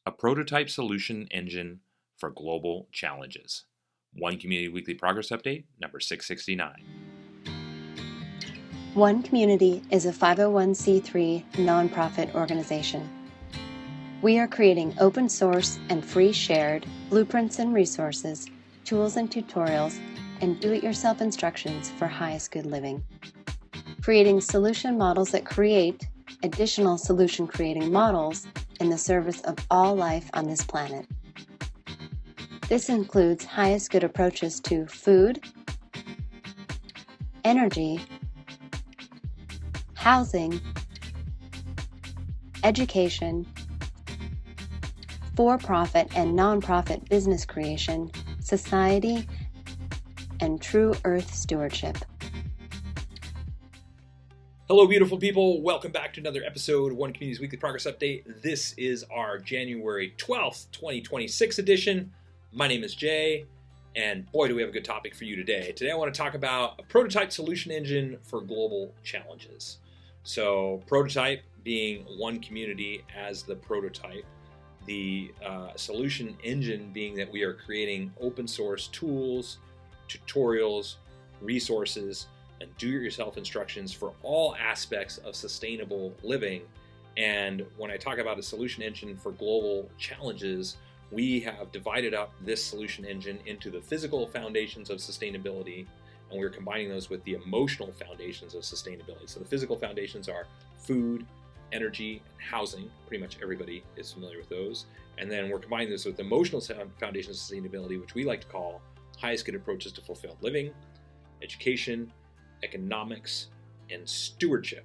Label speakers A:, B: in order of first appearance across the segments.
A: a prototype solution engine for global challenges. One Community Weekly Progress Update, number 669.
B: One Community is a 501c3 nonprofit organization. We are creating open source and free shared blueprints and resources, tools and tutorials, and do-it-yourself instructions for highest good living. Creating solution models that create additional solution creating models in the service of all life on this planet. This includes highest good approaches to food, energy, housing, education, for-profit and non-profit business creation, society, and true earth stewardship.
C: Hello, beautiful people. Welcome back to another episode of One Community's Weekly Progress Update. This is our January 12th, 2026 edition. My name is Jay, and boy, do we have a good topic for you today. Today I want to talk about a prototype solution engine for global challenges. So prototype being One Community as the prototype, the solution engine being that we are creating open source tools, tutorials, resources, and do-it-yourself instructions for all aspects of sustainable living. And when I talk about a solution engine for global challenges, we have divided up this solution engine into the physical foundations of sustainability, and we're combining those with the emotional foundations of sustainability. So the physical foundations are food, energy, and housing. Pretty much everybody is familiar with those. And then we're combining this with the emotional foundations of sustainability, which we like to call highest good approaches to fulfilled living, education, economics, and stewardship.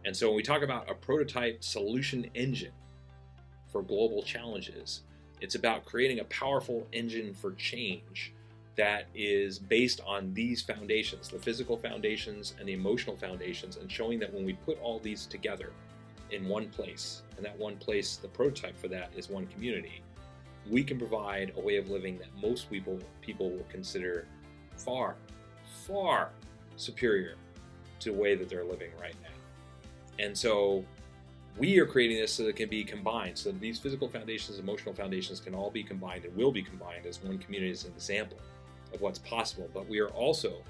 C: And so when we talk about a prototype solution engine for global challenges, it's about creating a powerful engine for change that is based on these foundations, the physical foundations and the emotional foundations, and showing that when we put all these together in one place, and that one place, the prototype for that is One Community, we can provide a way of living that most people will consider far superior to the way that they're living right now. And so we are creating this so that it can be combined, so that these physical foundations, emotional foundations can all be combined and will be combined as One Community as an example of what's possible. But we are also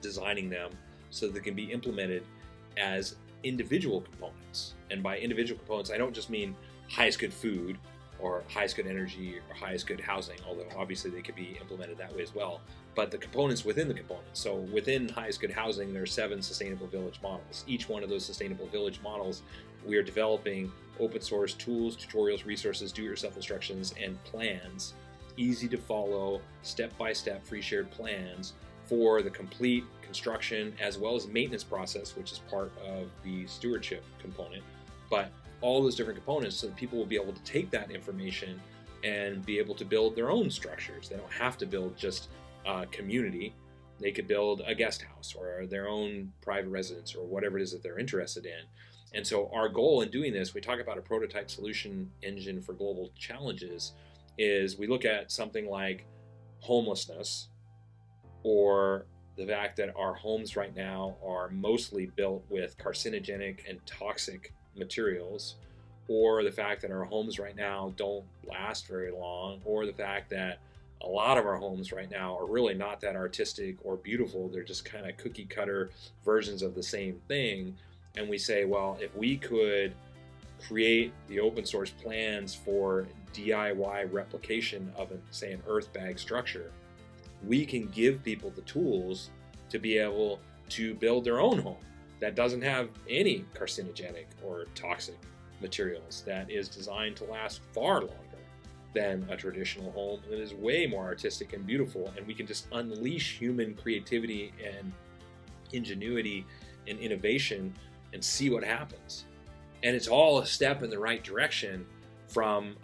C: designing them so that they can be implemented as individual components. And by individual components, I don't just mean highest good food or highest good energy or highest good housing, although obviously they could be implemented that way as well, but the components within the components. So within highest good housing, there are 7 sustainable village models. Each one of those sustainable village models, we are developing open source tools, tutorials, resources, do-it-yourself instructions, and plans, easy to follow, step-by-step free shared plans for the complete construction as well as maintenance process, which is part of the stewardship component. But all those different components so that people will be able to take that information and be able to build their own structures. They don't have to build just a community. They could build a guest house or their own private residence or whatever it is that they're interested in. And so our goal in doing this, we talk about a prototype solution engine for global challenges, is we look at something like homelessness, or the fact that our homes right now are mostly built with carcinogenic and toxic materials, or the fact that our homes right now don't last very long, or the fact that a lot of our homes right now are really not that artistic or beautiful. They're just kind of cookie cutter versions of the same thing. And we say, well, if we could create the open source plans for DIY replication of, say, an earth bag structure, we can give people the tools to be able to build their own home that doesn't have any carcinogenic or toxic materials, that is designed to last far longer than a traditional home, that is way more artistic and beautiful, and we can just unleash human creativity and ingenuity and innovation and see what happens. And it's all a step in the right direction from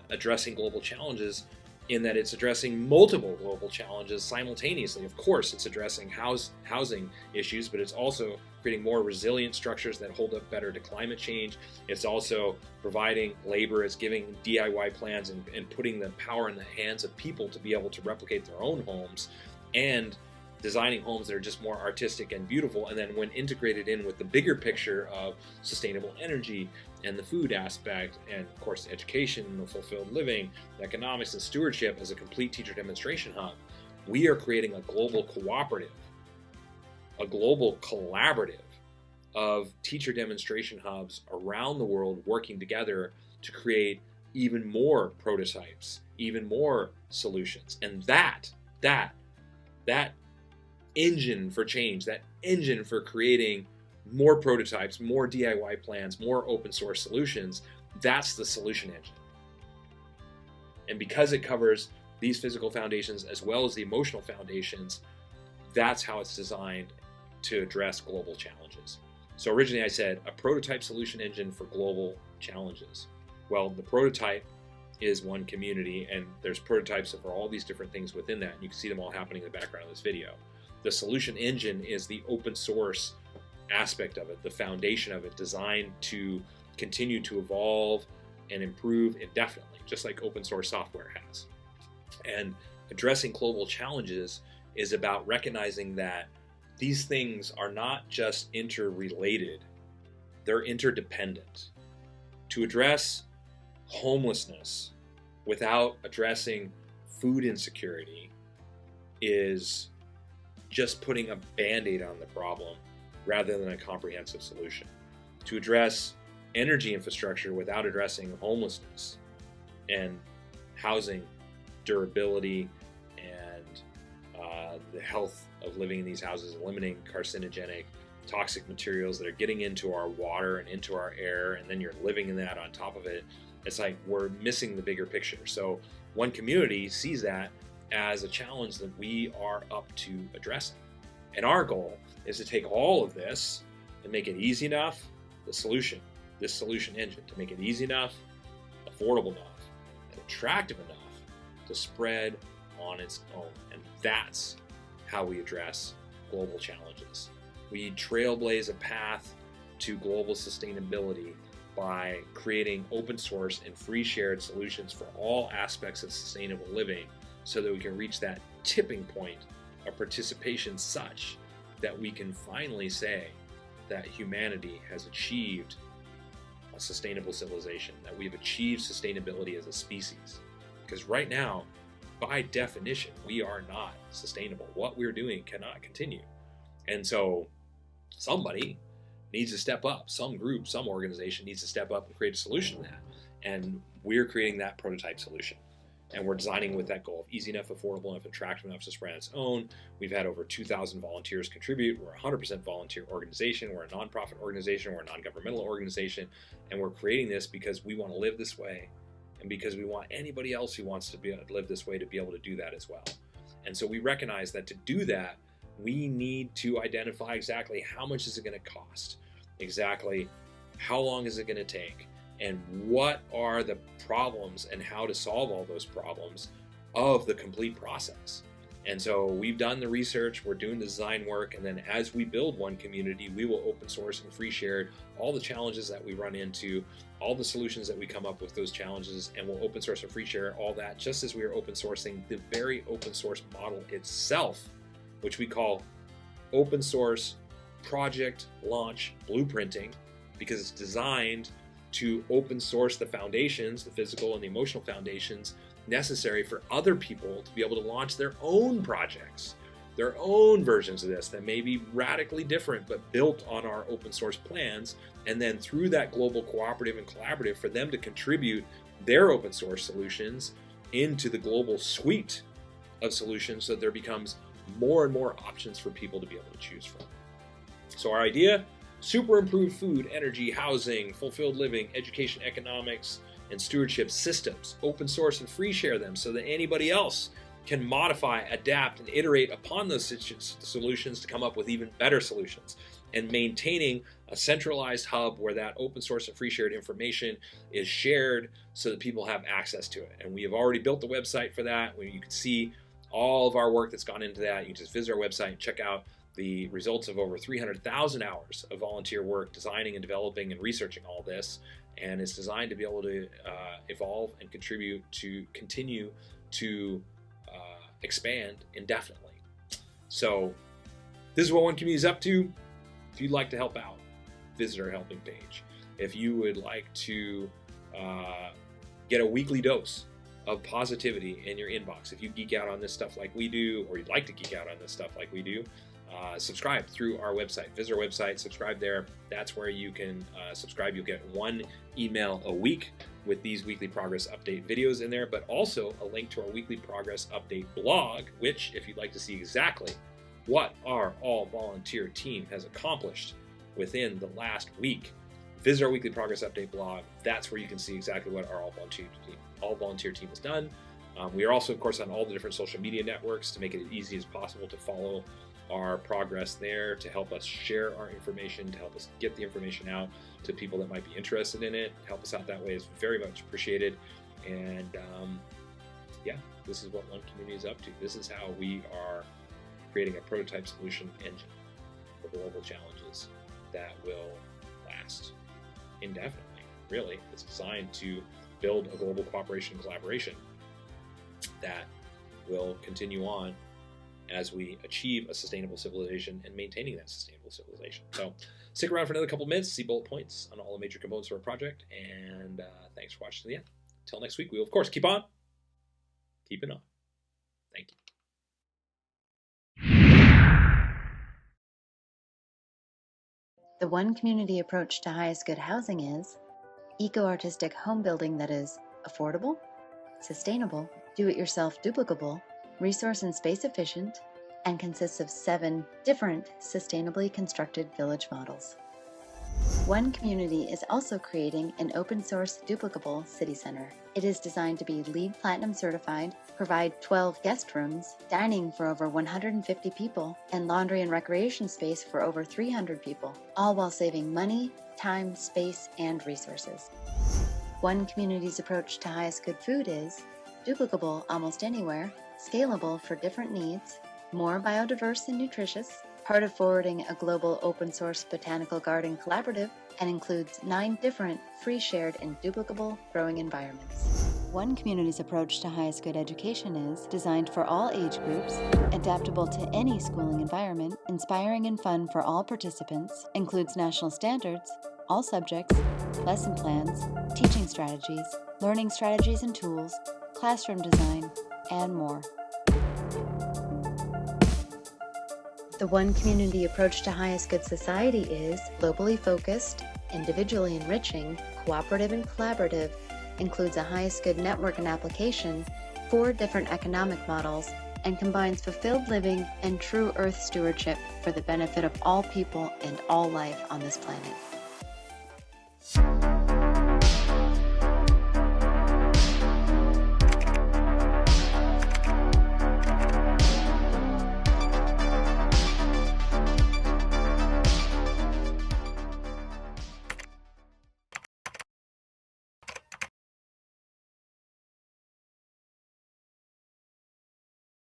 C: addressing global challenges, in that it's addressing multiple global challenges simultaneously. Of course, it's addressing housing issues, but it's also creating more resilient structures that hold up better to climate change. It's also providing labor, it's giving DIY plans and putting the power in the hands of people to be able to replicate their own homes. And designing homes that are just more artistic and beautiful, and then when integrated in with the bigger picture of sustainable energy and the food aspect, and of course education and the fulfilled living, economics and stewardship as a complete teacher demonstration hub, we are creating a global cooperative, a global collaborative of teacher demonstration hubs around the world working together to create even more prototypes, even more solutions. And that engine for change, that engine for creating more prototypes, more DIY plans, more open source solutions, that's the solution engine. And because it covers these physical foundations as well as the emotional foundations, that's how it's designed to address global challenges. So originally I said a prototype solution engine for global challenges. Well, the prototype is one community, and there's prototypes for all these different things within that, and you can see them all happening in the background of this video. The solution engine is the open source aspect of it, the foundation of it, designed to continue to evolve and improve indefinitely, just like open source software has. And addressing global challenges is about recognizing that these things are not just interrelated, they're interdependent. To address homelessness without addressing food insecurity is just putting a band-aid on the problem rather than a comprehensive solution. To address energy infrastructure without addressing homelessness and housing durability and the health of living in these houses, eliminating carcinogenic, toxic materials that are getting into our water and into our air, and then you're living in that on top of it. It's like we're missing the bigger picture. So one community sees that as a challenge that we are up to addressing. And our goal is to take all of this and make it easy enough, this solution engine, to make it easy enough, affordable enough, and attractive enough to spread on its own. And that's how we address global challenges. We trailblaze a path to global sustainability by creating open source and free shared solutions for all aspects of sustainable living so that we can reach that tipping point of participation such that we can finally say that humanity has achieved a sustainable civilization, that we've achieved sustainability as a species. Because right now, by definition, we are not sustainable. What we're doing cannot continue. And so somebody needs to step up. Some group, some organization needs to step up and create a solution to that. And we're creating that prototype solution. And we're designing with that goal of easy enough, affordable enough, attractive enough to spread on its own. We've had over 2,000 volunteers contribute. We're a 100% volunteer organization. We're a nonprofit organization. We're a non-governmental organization. And we're creating this because we want to live this way, and because we want anybody else who wants to live this way to be able to do that as well. And so we recognize that to do that, we need to identify exactly how much is it going to cost, exactly how long is it going to take, and what are the problems and how to solve all those problems of the complete process. And so we've done the research, we're doing the design work, and then as we build one community, we will open source and free share all the challenges that we run into, all the solutions that we come up with those challenges, and we'll open source and free share all that, just as we are open sourcing the very open source model itself, which we call open source project launch blueprinting, because it's designed to open source the foundations, the physical and the emotional foundations necessary for other people to be able to launch their own projects, their own versions of this that may be radically different but built on our open source plans, and then through that global cooperative and collaborative for them to contribute their open source solutions into the global suite of solutions so that there becomes more and more options for people to be able to choose from. So our idea: super improved food, energy, housing, fulfilled living, education, economics, and stewardship systems. Open source and free share them so that anybody else can modify, adapt, and iterate upon those solutions to come up with even better solutions. And maintaining a centralized hub where that open source and free shared information is shared so that people have access to it. And we have already built the website for that, where you can see all of our work that's gone into that. You can just visit our website and check out the results of over 300,000 hours of volunteer work designing and developing and researching all this. And it's designed to be able to evolve and contribute to continue to expand indefinitely. So this is what One Community is up to. If you'd like to help out, visit our helping page. If you would like to get a weekly dose of positivity in your inbox, if you geek out on this stuff like we do, or you'd like to geek out on this stuff like we do, subscribe through our website. Visit our website, subscribe there. That's where you can subscribe. You'll get one email a week with these weekly progress update videos in there, but also a link to our weekly progress update blog, which, if you'd like to see exactly what our all-volunteer team has accomplished within the last week, visit our weekly progress update blog. That's where you can see exactly what our all-volunteer team has done. We are also, of course, on all the different social media networks to make it as easy as possible to follow our progress there, to help us share our information, to help us get the information out to people that might be interested in it. Help us out that way is very much appreciated. And yeah, this is what One Community is up to. This is how we are creating a prototype solution engine for global challenges that will last indefinitely. Really, it's designed to build a global cooperation and collaboration that will continue on as we achieve a sustainable civilization and maintaining that sustainable civilization. So stick around for another couple minutes, see bullet points on all the major components of our project, and thanks for watching to the end. Until next week, we will, of course, keep on keeping on. Thank you.
B: The One Community approach to highest good housing is eco-artistic home building that is affordable, sustainable, do-it-yourself duplicable, resource and space efficient, and consists of 7 different sustainably constructed village models. One Community is also creating an open-source duplicable city center. It is designed to be LEED Platinum certified, provide 12 guest rooms, dining for over 150 people, and laundry and recreation space for over 300 people, all while saving money, time, space, and resources. One Community's approach to highest good food is duplicable almost anywhere, scalable for different needs, more biodiverse and nutritious, part of forwarding a global open-source botanical garden collaborative, and includes 9 different free shared and duplicable growing environments. One Community's approach to highest good education is designed for all age groups, adaptable to any schooling environment, inspiring and fun for all participants, includes national standards, all subjects, lesson plans, teaching strategies, learning strategies and tools, classroom design, and more. The One Community approach to highest good society is globally focused, individually enriching, cooperative and collaborative, includes a highest good network and application, 4 different economic models, and combines fulfilled living and true earth stewardship for the benefit of all people and all life on this planet.